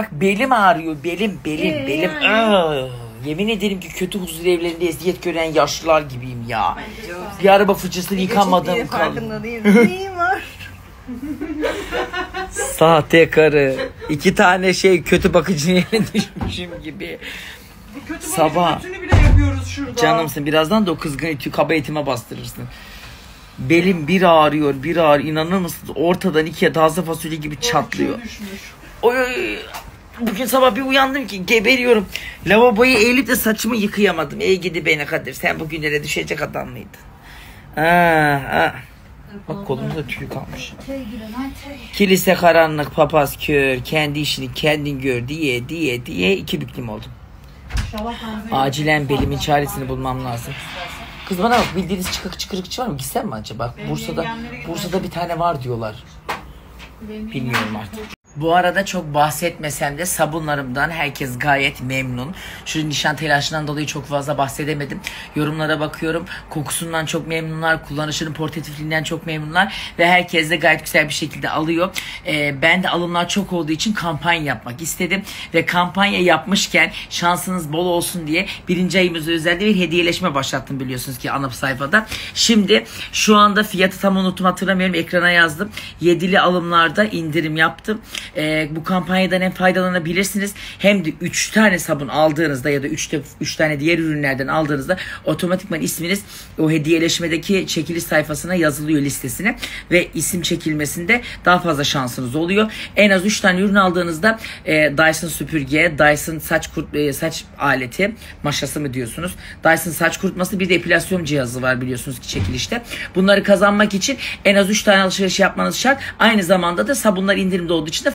bak belim ağrıyor. Belim. Yani. Yemin ederim ki kötü huzur evlerinde eziyet gören yaşlılar gibiyim ya. Bir araba fıçısını yıkamadım. Farkında değilim. Neyim var? Sahte karı. 2 tane kötü bakıcının yerine düşmüşüm gibi. Kötü Sabah. kötünü bile yapıyoruz şurada. Canımsın, birazdan da o kızgın eti kaba etime bastırırsın. Belim bir ağrıyor. İnanır mısınız? Ortadan 2'ye taze fasulye gibi çatlıyor. Oy. Bugün sabah bir uyandım ki geberiyorum. Lavaboya eğilip de saçımı yıkayamadım. Ey gidi beni Kadir. Sen bugünlere düşecek adam mıydın? Bak kolumda tüy kalmış. Kilise karanlık, papaz kör, kendi işini kendin gör diye 2 büklüm oldum. Acilen belimin çaresini bulmam lazım. Kız bana bak, bildiğiniz çıkırıkçı var mı? Gitsem mi acaba? Bursa'da bir tane var diyorlar. Bilmiyorum artık. Bu arada çok bahsetmesem de sabunlarımdan herkes gayet memnun. Şu nişan telaşından dolayı çok fazla bahsedemedim. Yorumlara bakıyorum. Kokusundan çok memnunlar. Kullanışının portatifliğinden çok memnunlar. Ve herkes de gayet güzel bir şekilde alıyor. Ben de alımlar çok olduğu için kampanya yapmak istedim. Ve kampanya yapmışken şansınız bol olsun diye 1. ayımızda özelde bir hediyeleşme başlattım biliyorsunuz ki ana sayfada. Şimdi şu anda fiyatı tam unuttum, hatırlamıyorum. Ekrana yazdım. 7'li alımlarda indirim yaptım. Bu kampanyadan hem faydalanabilirsiniz hem de 3 tane sabun aldığınızda ya da 3 tane diğer ürünlerden aldığınızda otomatikman isminiz o hediyeleşmedeki çekiliş sayfasına yazılıyor, listesine, ve isim çekilmesinde daha fazla şansınız oluyor. En az 3 tane ürün aldığınızda Dyson süpürge, Dyson saç aleti, maşası mı diyorsunuz? Dyson saç kurutması, bir de epilasyon cihazı var biliyorsunuz ki çekilişte. Bunları kazanmak için en az 3 tane alışveriş yapmanız şart. Aynı zamanda da sabunlar indirimde olduğu için de